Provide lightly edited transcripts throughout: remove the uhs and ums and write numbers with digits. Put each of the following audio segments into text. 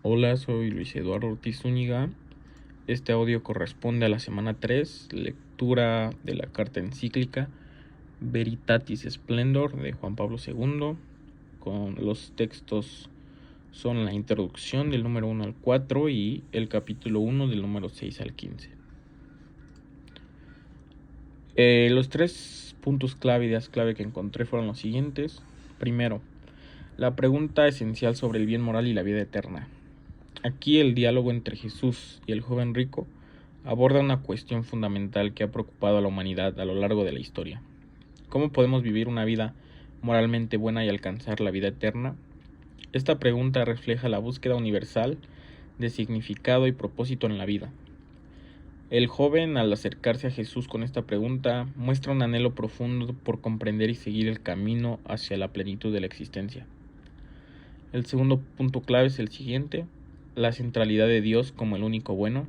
Hola, soy Luis Eduardo Ortiz Zúñiga. Este audio corresponde a la semana 3, lectura de la carta encíclica Veritatis Splendor de Juan Pablo II. Con los textos son la introducción del número 1 al 4 y el capítulo 1 del número 6 al 15. Los tres puntos clave, ideas clave que encontré fueron los siguientes. Primero, la pregunta esencial sobre el bien moral y la vida eterna. Aquí el diálogo entre Jesús y el joven rico aborda una cuestión fundamental que ha preocupado a la humanidad a lo largo de la historia. ¿Cómo podemos vivir una vida moralmente buena y alcanzar la vida eterna? Esta pregunta refleja la búsqueda universal de significado y propósito en la vida. El joven, al acercarse a Jesús con esta pregunta, muestra un anhelo profundo por comprender y seguir el camino hacia la plenitud de la existencia. El segundo punto clave es el siguiente: la centralidad de Dios como el único bueno.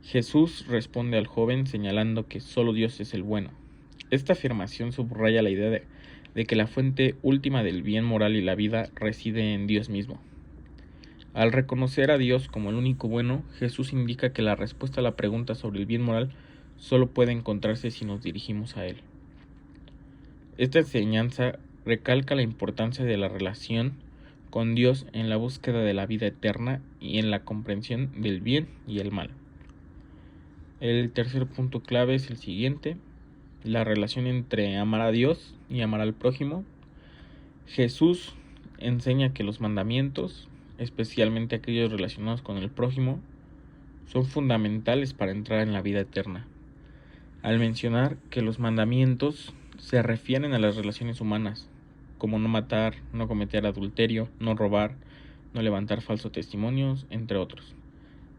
Jesús responde al joven señalando que solo Dios es el bueno. Esta afirmación subraya la idea de que la fuente última del bien moral y la vida reside en Dios mismo. Al reconocer a Dios como el único bueno, Jesús indica que la respuesta a la pregunta sobre el bien moral solo puede encontrarse si nos dirigimos a Él. Esta enseñanza recalca la importancia de la relación con Dios en la búsqueda de la vida eterna y en la comprensión del bien y el mal. El tercer punto clave es el siguiente: la relación entre amar a Dios y amar al prójimo. Jesús enseña que los mandamientos, especialmente aquellos relacionados con el prójimo, son fundamentales para entrar en la vida eterna. Al mencionar que los mandamientos se refieren a las relaciones humanas, como no matar, no cometer adulterio, no robar, no levantar falsos testimonios, entre otros.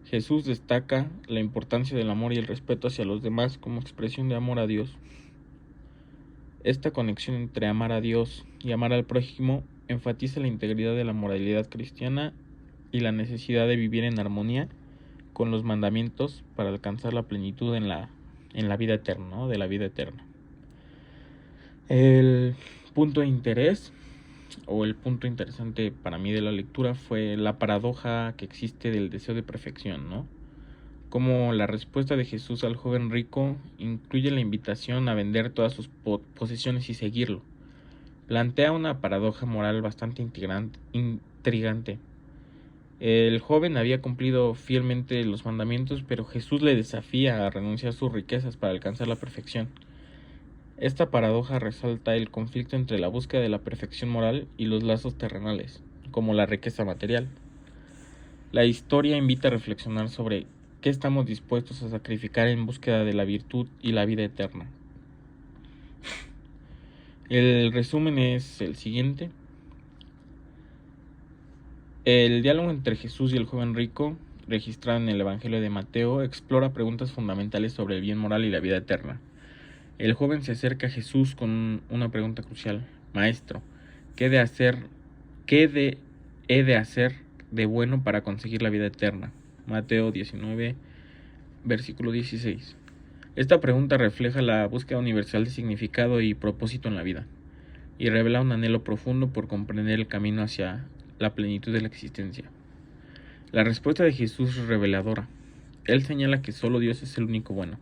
Jesús destaca la importancia del amor y el respeto hacia los demás como expresión de amor a Dios. Esta conexión entre amar a Dios y amar al prójimo enfatiza la integridad de la moralidad cristiana y la necesidad de vivir en armonía con los mandamientos para alcanzar la plenitud en la vida eterna, ¿no? De la vida eterna. El punto de interés o el punto interesante para mí de la lectura fue la paradoja que existe del deseo de perfección, ¿no? Como la respuesta de Jesús al joven rico incluye la invitación a vender todas sus posesiones y seguirlo. Plantea una paradoja moral bastante intrigante. El joven había cumplido fielmente los mandamientos, pero Jesús le desafía a renunciar a sus riquezas para alcanzar la perfección. Esta paradoja resalta el conflicto entre la búsqueda de la perfección moral y los lazos terrenales, como la riqueza material. La historia invita a reflexionar sobre qué estamos dispuestos a sacrificar en búsqueda de la virtud y la vida eterna. El resumen es el siguiente: el diálogo entre Jesús y el joven rico, registrado en el Evangelio de Mateo, explora preguntas fundamentales sobre el bien moral y la vida eterna. El joven se acerca a Jesús con una pregunta crucial: Maestro, ¿qué he de hacer de bueno para conseguir la vida eterna? Mateo 19, versículo 16. Esta pregunta refleja la búsqueda universal de significado y propósito en la vida, y revela un anhelo profundo por comprender el camino hacia la plenitud de la existencia. La respuesta de Jesús es reveladora. Él señala que solo Dios es el único bueno,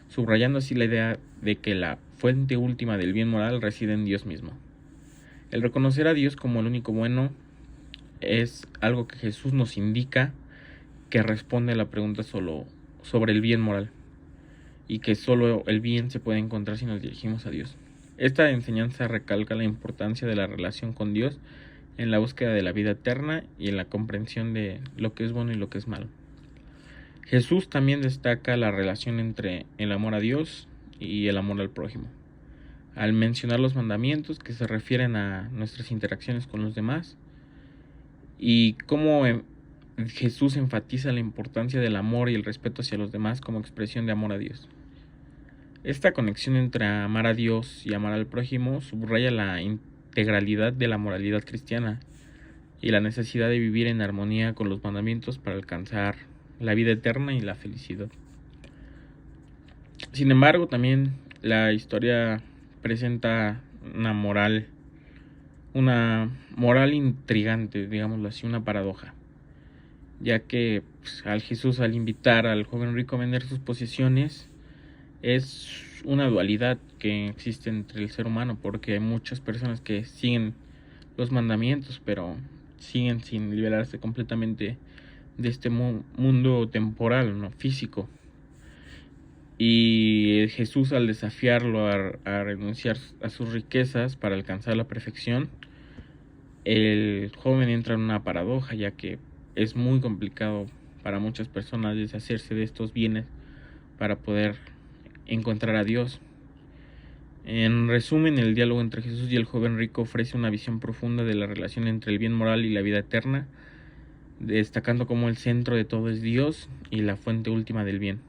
subrayando así la idea de que la fuente última del bien moral reside en Dios mismo. El reconocer a Dios como el único bueno es algo que Jesús nos indica que responde a la pregunta solo sobre el bien moral, y que solo el bien se puede encontrar si nos dirigimos a Dios. Esta enseñanza recalca la importancia de la relación con Dios en la búsqueda de la vida eterna y en la comprensión de lo que es bueno y lo que es malo. Jesús también destaca la relación entre el amor a Dios y el amor al prójimo, al mencionar los mandamientos que se refieren a nuestras interacciones con los demás, y cómo Jesús enfatiza la importancia del amor y el respeto hacia los demás como expresión de amor a Dios. Esta conexión entre amar a Dios y amar al prójimo subraya la integralidad de la moralidad cristiana y la necesidad de vivir en armonía con los mandamientos para alcanzar la vida eterna y la felicidad. Sin embargo, también la historia presenta una moral intrigante, digámoslo así, una paradoja. ya que pues, al invitar al joven rico a vender sus posesiones, es una dualidad que existe entre el ser humano, porque hay muchas personas que siguen los mandamientos, pero siguen sin liberarse completamente de este mundo temporal, no físico. Y Jesús, al desafiarlo a renunciar a sus riquezas para alcanzar la perfección, el joven entra en una paradoja, ya que es muy complicado para muchas personas deshacerse de estos bienes para poder encontrar a Dios. En resumen, el diálogo entre Jesús y el joven rico ofrece una visión profunda de la relación entre el bien moral y la vida eterna, destacando cómo el centro de todo es Dios y la fuente última del bien.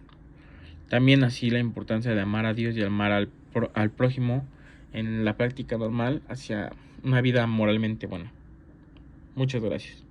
También así la importancia de amar a Dios y amar al prójimo en la práctica normal hacia una vida moralmente buena. Muchas gracias.